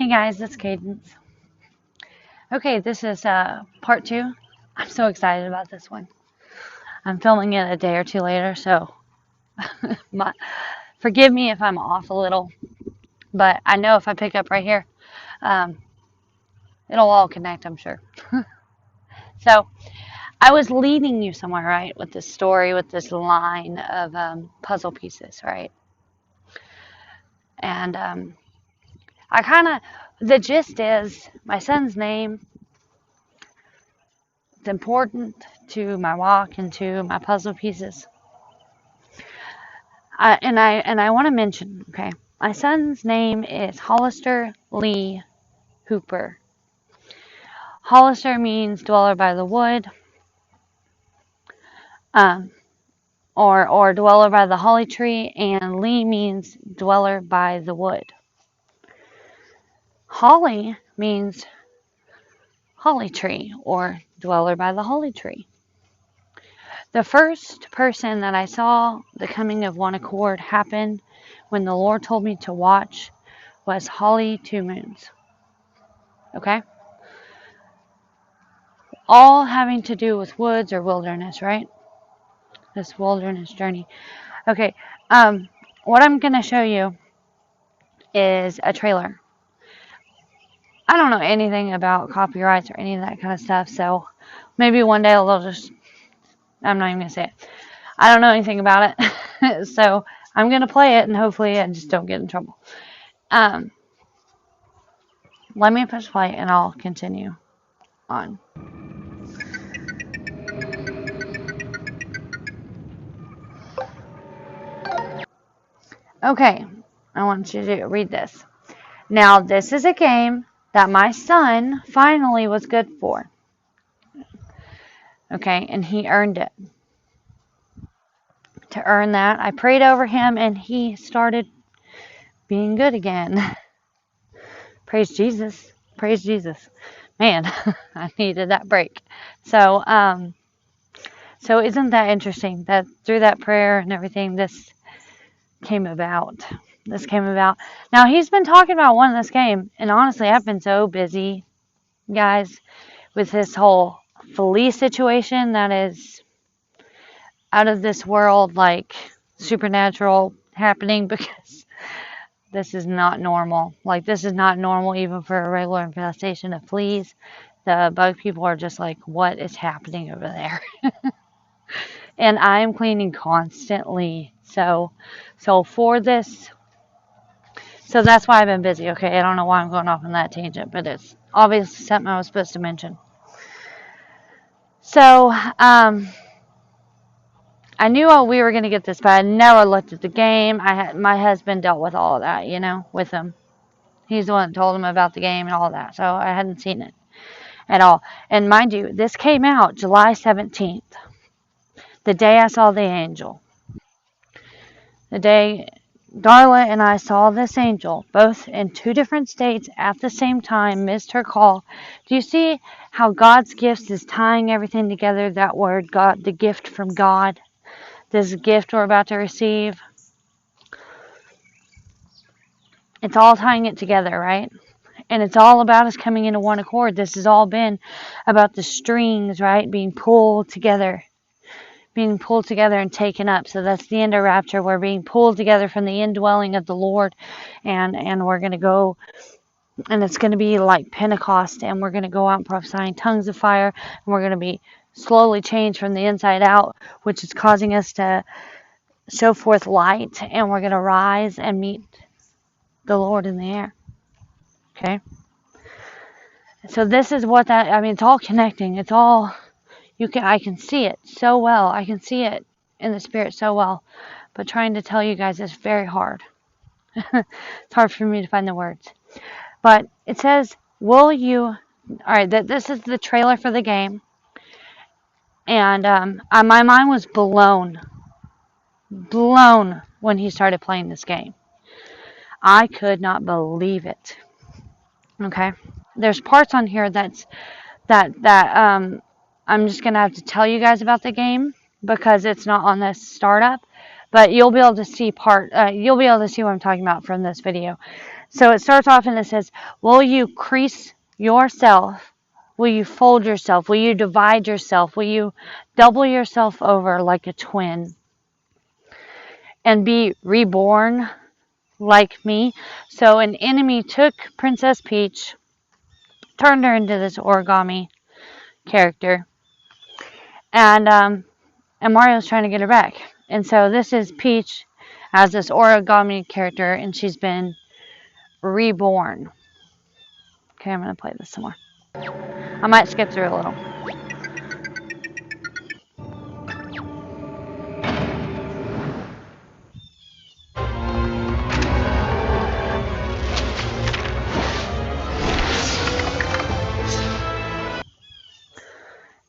Hey guys, it's Cadence. Okay, this is part 2. I'm so excited about this one. I'm filming it a day or two later, so forgive me if I'm off a little, but I know if I pick up right here, um, it'll all connect, I'm sure. So I was leading you somewhere, right, with this story, with this line of puzzle pieces, right? And the gist is my son's name. It's important to my walk and to my puzzle pieces. I want to mention, okay, my son's name is Hollister Lee Hooper. Hollister means dweller by the wood, um, or dweller by the holly tree, and Lee means dweller by the wood. Holly means holly tree, or dweller by the holly tree. The first person that I saw the coming of one accord happen when the Lord told me to watch was Holly 2 Moons. Okay? All having to do with woods or wilderness, right? This wilderness journey. Okay, what I'm going to show you is a trailer. I don't know anything about copyrights or any of that kind of stuff, so maybe one day they'll just, I'm not even going to say it. I don't know anything about it, so I'm going to play it, and hopefully I just don't get in trouble. Let me push play, and I'll continue on. Okay, I want you to read this. Now, this is a game that my son finally was good for. Okay, and he earned it. To earn that, I prayed over him, and he started being good again. Praise Jesus. Praise Jesus. Man, I needed that break. So isn't that interesting that through that prayer and everything, this came about. Now, he's been talking about winning this game, and honestly, I've been so busy, guys, with this whole Felice situation that is out of this world, like supernatural happening, because this is not normal. Like, this is not normal even for a regular infestation of fleas. The bug people are just like, what is happening over there? And I'm cleaning constantly. So for this, so that's why I've been busy. Okay, I don't know why I'm going off on that tangent, but it's obviously something I was supposed to mention. So, I knew we were going to get this, but I never looked at the game. My husband dealt with all of that, with him. He's the one that told him about the game and all that, so I hadn't seen it at all. And mind you, this came out July 17th, the day I saw the angel. The day Darla and I saw this angel, both in 2 different states at the same time, missed her call. Do you see how God's gifts is tying everything together? That word, God, the gift from God, this gift we're about to receive. It's all tying it together, right? And it's all about us coming into one accord. This has all been about the strings, right, being pulled together and taken up. So that's the end of rapture. We're being pulled together from the indwelling of the Lord, and we're going to go, and it's going to be like Pentecost, and we're going to go out and prophesying tongues of fire, and we're going to be slowly changed from the inside out, which is causing us to show forth light, and we're going to rise and meet the Lord in the air. Okay? So this is what it's all connecting. It's all, I can see it so well. I can see it in the spirit so well. But trying to tell you guys is very hard. It's hard for me to find the words. But it says, this is the trailer for the game. And my mind was blown when he started playing this game. I could not believe it. Okay? There's parts on here that I'm just going to have to tell you guys about the game because it's not on this startup, but you'll be able to see what I'm talking about from this video. So it starts off and it says, will you crease yourself? Will you fold yourself? Will you divide yourself? Will you double yourself over like a twin and be reborn like me? So an enemy took Princess Peach, turned her into this origami character, and Mario's trying to get her back. And so this is Peach as this origami character, and she's been reborn. Okay, I'm going to play this some more. I might skip through a little.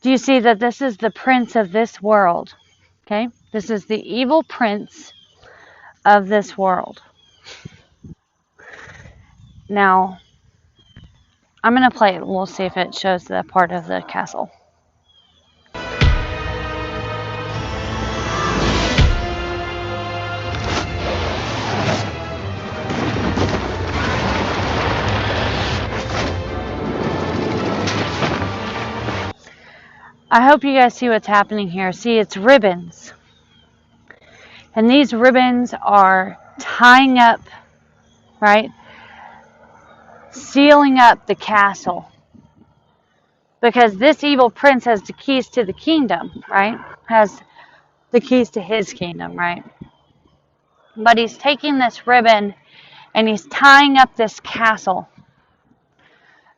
Do you see that this is the prince of this world? Okay, this is the evil prince of this world. Now, I'm going to play it. We'll see if it shows the part of the castle. I hope you guys see what's happening here. See, it's ribbons. And these ribbons are tying up, right? Sealing up the castle. Because this evil prince has the keys to the kingdom, right? Has the keys to his kingdom, right? But he's taking this ribbon and he's tying up this castle.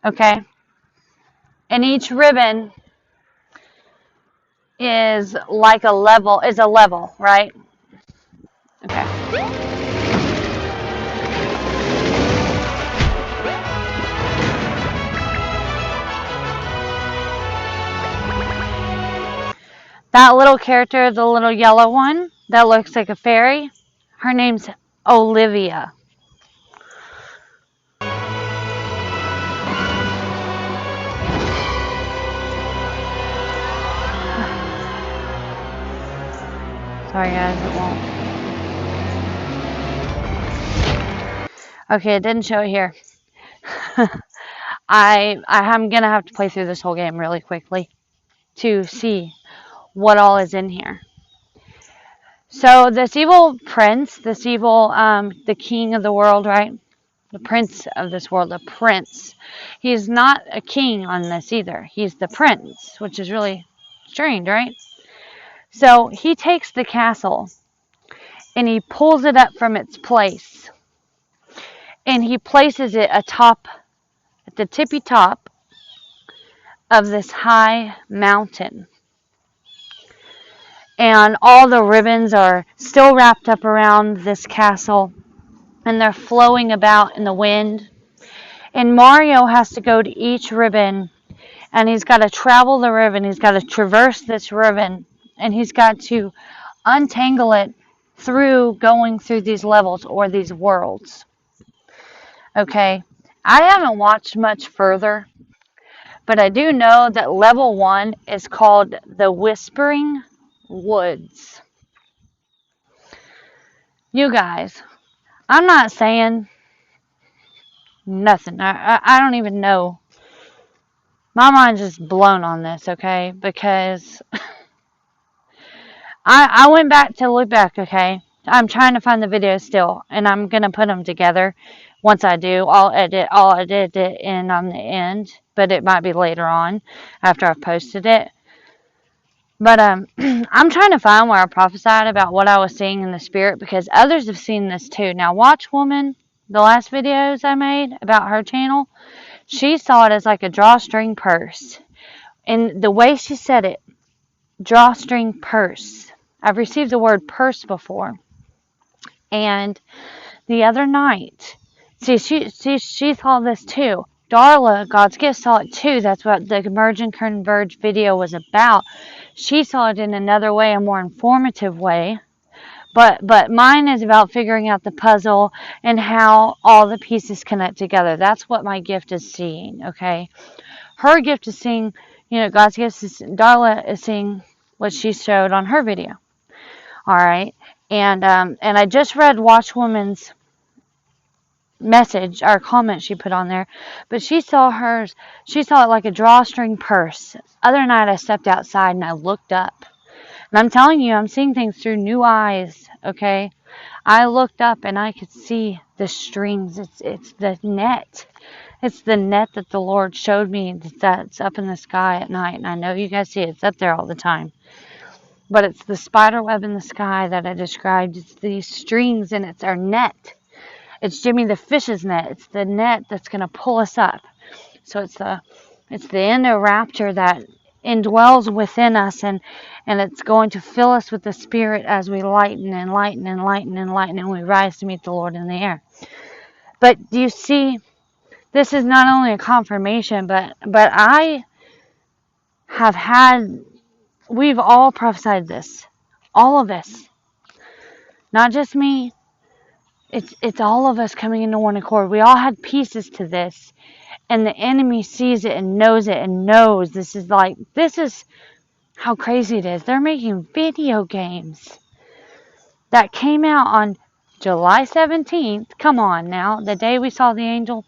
Okay? And each ribbon is like a level, right? Okay. That little character, the little yellow one, that looks like a fairy, her name's Olivia. Sorry guys, it won't. Okay, it didn't show it here. I'm gonna have to play through this whole game really quickly to see what all is in here. So this evil prince, the king of the world, right? The prince of this world, the prince. He's not a king on this either. He's the prince, which is really strange, right? So he takes the castle and he pulls it up from its place. And he places it atop, at the tippy top of this high mountain. And all the ribbons are still wrapped up around this castle. And they're flowing about in the wind. And Mario has to go to each ribbon. And he's got to travel the ribbon. He's got to traverse this ribbon. And he's got to untangle it through going through these levels or these worlds. Okay, I haven't watched much further, but I do know that level 1 is called the Whispering Woods. You guys, I'm not saying nothing. I don't even know. My mind's just blown on this, okay? Because I went back to look back, okay? I'm trying to find the videos still, and I'm going to put them together. Once I do, I'll edit it in on the end, but it might be later on after I've posted it. But I'm trying to find where I prophesied about what I was seeing in the spirit, because others have seen this too. Now, Watchwoman, the last videos I made about her channel, she saw it as like a drawstring purse. And the way she said it, drawstring purse. I've received the word purse before. And the other night, she saw this too. Darla, God's Gift, saw it too. That's what the Merge and Converge video was about. She saw it in another way, a more informative way. But mine is about figuring out the puzzle and how all the pieces connect together. That's what my gift is seeing, okay? Her gift is seeing, God's Gift is, Darla is seeing what she showed on her video. All right. And I just read Watchwoman's message or comment she put on there, but she saw hers. She saw it like a drawstring purse. Other night I stepped outside and I looked up, and I'm telling you, I'm seeing things through new eyes. Okay, I looked up and I could see the strings. It's the net. It's the net that the Lord showed me that's up in the sky at night, and I know you guys see it. It's up there all the time. But it's the spider web in the sky that I described. It's these strings, and it's our net. It's Jimmy the fish's net. It's the net that's going to pull us up. So it's the Indoraptor that indwells within us, and it's going to fill us with the Spirit as we lighten and lighten and lighten and lighten, and we rise to meet the Lord in the air. But do you see, this is not only a confirmation, but I have had, we've all prophesied this. All of us. Not just me. It's all of us coming into one accord. We all had pieces to this, and the enemy sees it and knows this is how crazy it is. They're making video games that came out on July 17th. Come on now, the day we saw the angel,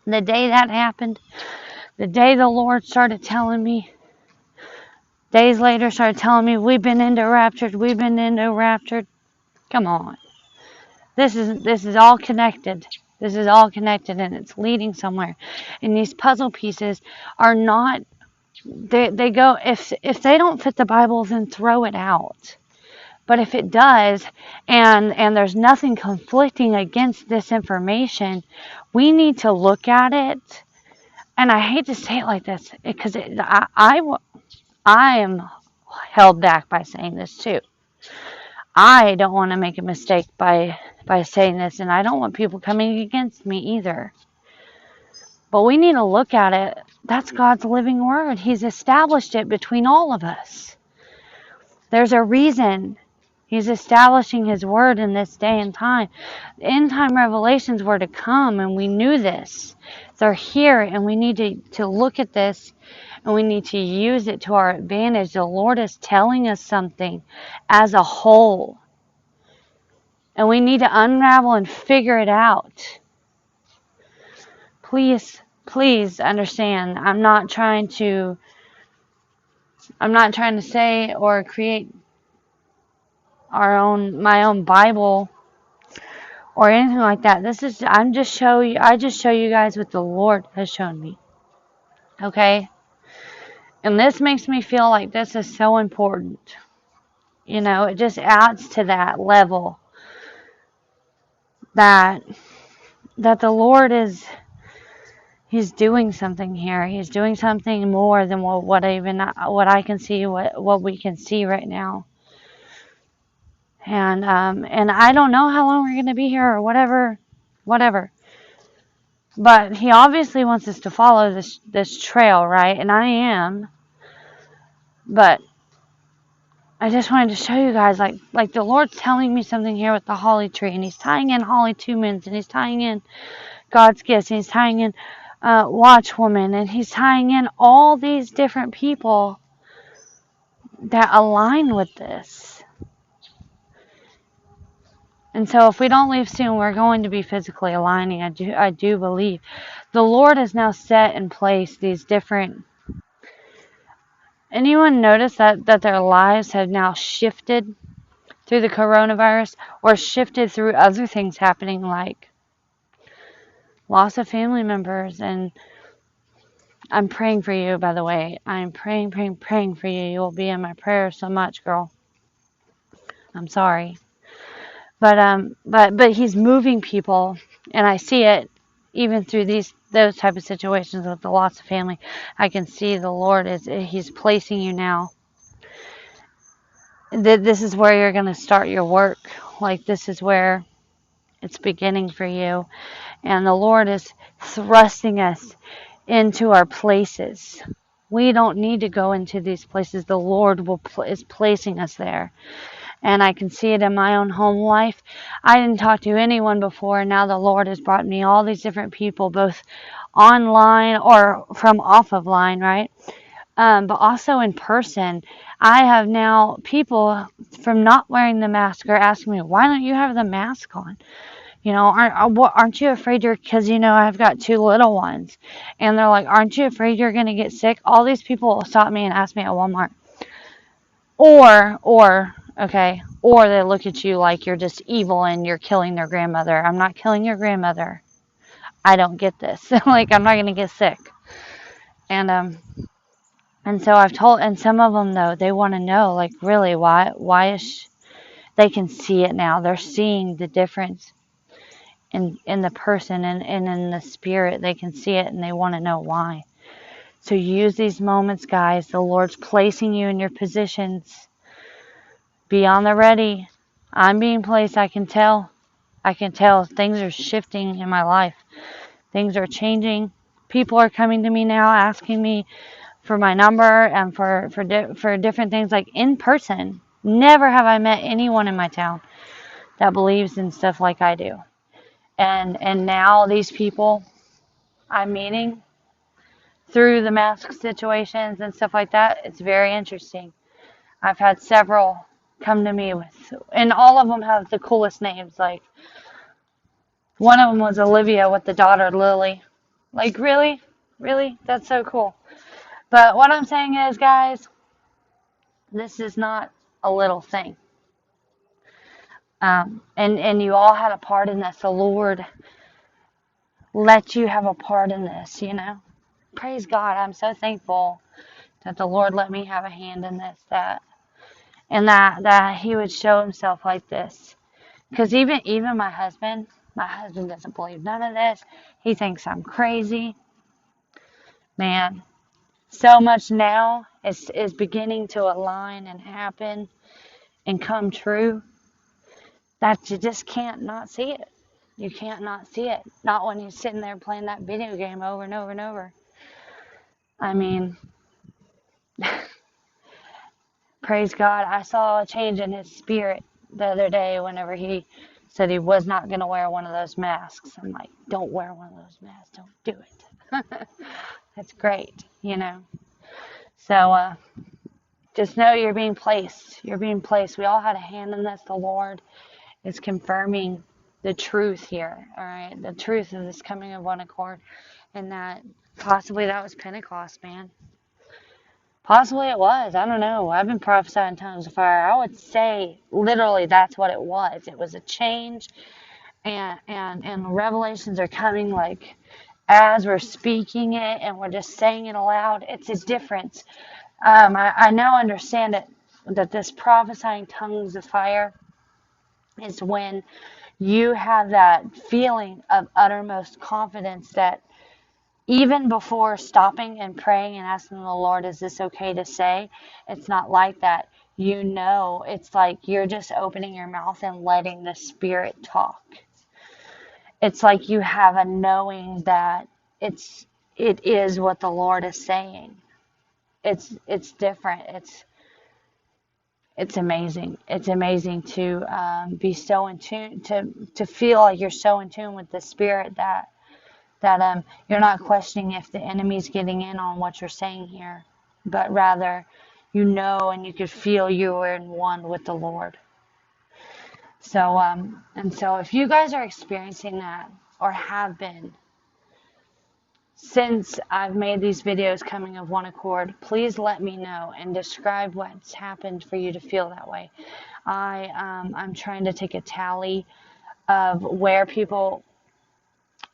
the day that happened, the day the Lord started telling me, days later started telling me we've been into raptured. Come on. This is all connected. This is all connected, and it's leading somewhere. And these puzzle pieces are not, they go, if they don't fit the Bible, then throw it out. But if it does, and there's nothing conflicting against this information, we need to look at it. And I hate to say it like this, because I am held back by saying this too. I don't want to make a mistake by saying this, and I don't want people coming against me either. But we need to look at it. That's God's living word. He's established it between all of us. There's a reason He's establishing His word in this day and time. The end time revelations were to come, and we knew this. They're here, and we need to look at this, and we need to use it to our advantage. The Lord is telling us something as a whole, and we need to unravel and figure it out. Please understand, I'm not trying to say or create my own Bible or anything like that. I just show you guys what the Lord has shown me. Okay? And this makes me feel like this is so important. You know, it just adds to that level that the Lord He's doing something here. He's doing something more than what I can see, what we can see right now. And I don't know how long we're going to be here or whatever. But He obviously wants us to follow this trail, right? And I am. But I just wanted to show you guys, like the Lord's telling me something here with the holly tree, and He's tying in Holly Tumans, and He's tying in God's gifts, and He's tying in Watchwoman, and He's tying in all these different people that align with this. And so if we don't leave soon, we're going to be physically aligning. I do believe the Lord has now set in place these different. Anyone notice that their lives have now shifted through the coronavirus, or shifted through other things happening, like loss of family members? And I'm praying for you, by the way. I'm praying for you. You will be in my prayers so much, girl. I'm sorry. But He's moving people, and I see it even through those type of situations with the loss of family. I can see the Lord He's placing you now. This is where you're going to start your work. Like, this is where it's beginning for you. And the Lord is thrusting us into our places. We don't need to go into these places. The Lord is placing us there. And I can see it in my own home life. I didn't talk to anyone before, and now the Lord has brought me all these different people, both online or from off of line, right? But also in person. I have now people from not wearing the mask are asking me, why don't you have the mask on? Aren't you afraid because, I've got 2 little ones. And they're like, aren't you afraid you're going to get sick? All these people stop me and ask me at Walmart. Okay, or they look at you like you're just evil and you're killing their grandmother. I'm not killing your grandmother. I don't get this. Like, I'm not going to get sick. And, and so and some of them, though, they want to know, like, really, why they can see it now. They're seeing the difference in the person and in the spirit. They can see it and they want to know why. So use these moments, guys. The Lord's placing you in your positions. Be on the ready. I'm being placed. I can tell. I can tell things are shifting in my life. Things are changing. People are coming to me now asking me for my number and for different things, like in person. Never have I met anyone in my town that believes in stuff like I do. And now these people I'm meeting through the mask situations and stuff like that, it's very interesting. I've had several come to me and all of them have the coolest names. Like, one of them was Olivia with the daughter Lily. Like, really? Really? That's so cool. But what I'm saying is, guys, this is not a little thing. And you all had a part in this. The Lord let you have a part in this. Praise God. I'm so thankful that the Lord let me have a hand in this, that He would show Himself like this. Because even my husband doesn't believe none of this. He thinks I'm crazy. Man, so much now is beginning to align and happen and come true that you just can't not see it. You can't not see it. Not when you're sitting there playing that video game over and over and over. I mean, praise God. I saw a change in his spirit the other day whenever he said he was not going to wear one of those masks. I'm like, don't wear one of those masks. Don't do it. That's great. So just know you're being placed. You're being placed. We all had a hand in this. The Lord is confirming the truth here. All right. The truth of this coming of one accord. And that possibly that was Pentecost, man. Possibly it was. I don't know. I've been prophesying in tongues of fire. I would say literally that's what it was. It was a change, and revelations are coming like as we're speaking it and we're just saying it aloud. It's a difference. I now understand it, that this prophesying tongues of fire is when you have that feeling of uttermost confidence that even before stopping and praying and asking the Lord, is this okay to say? It's not like that. It's like you're just opening your mouth and letting the Spirit talk. It's like you have a knowing that it is what the Lord is saying. It's different. It's amazing. It's amazing to be so in tune, to feel like you're so in tune with the Spirit that you're not questioning if the enemy's getting in on what you're saying here, but rather and you could feel you were in one with the Lord. So and so if you guys are experiencing that or have been since I've made these videos coming of one accord, please let me know and describe what's happened for you to feel that way. I'm trying to take a tally of where people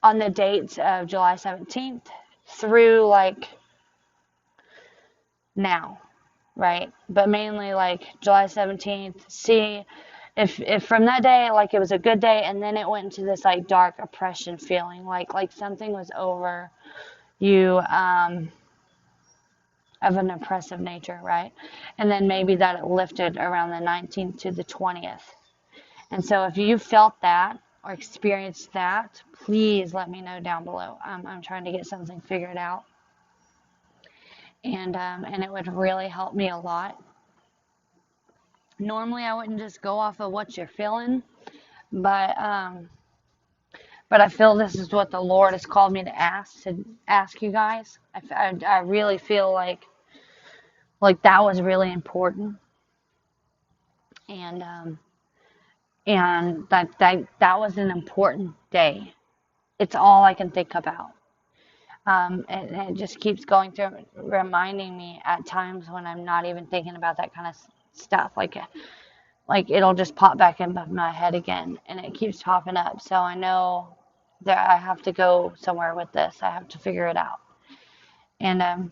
on the dates of July 17th through like now, right? But mainly like July 17th. See if from that day like it was a good day and then it went into this like dark oppression feeling, like something was over you of an oppressive nature, right? And then maybe that it lifted around the 19th to the 20th. And so if you felt that or experienced that, please let me know down below. I'm trying to get something figured out. And it would really help me a lot. Normally, I wouldn't just go off of what you're feeling, but I feel this is what the Lord has called me to ask you guys. I really feel like that was really important, and And that was an important day. It's all I can think about. And it just keeps going through, reminding me at times when I'm not even thinking about that kind of stuff. Like it'll just pop back in my head again, and it keeps popping up. So I know that I have to go somewhere with this. I have to figure it out, and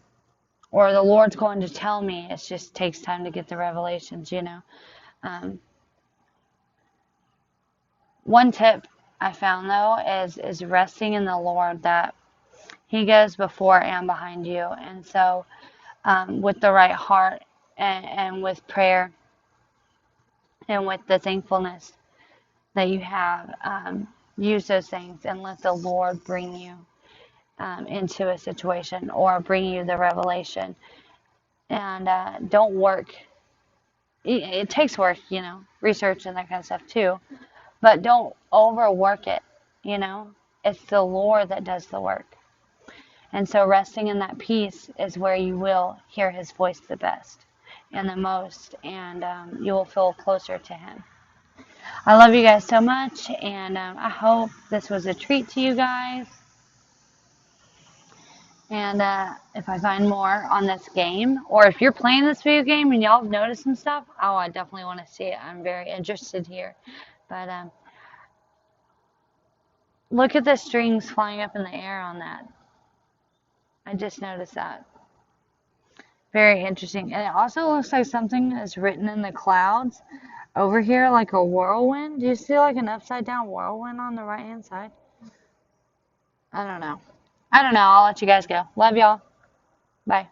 or the Lord's going to tell me. It just takes time to get the revelations, you know. Um, One tip I found though is resting in the Lord, that He goes before and behind you, and so with the right heart, and with prayer, and with the thankfulness that you have, use those things and let the Lord bring you into a situation, or bring you the revelation. And don't work. It takes work, you know, research and that kind of stuff too. But don't overwork it, you know. It's the Lord that does the work. And so resting in that peace is where you will hear His voice the best and the most, and you will feel closer to Him. I love you guys so much, and I hope this was a treat to you guys. And if I find more on this game, or if you're playing this video game and y'all have noticed some stuff, oh, I definitely want to see it. I'm very interested here. But look at the strings flying up in the air on that. I just noticed that. Very interesting. And it also looks like something is written in the clouds over here, like a whirlwind. Do you see like an upside down whirlwind on the right hand side? I don't know. I don't know. I'll let you guys go. Love y'all. Bye.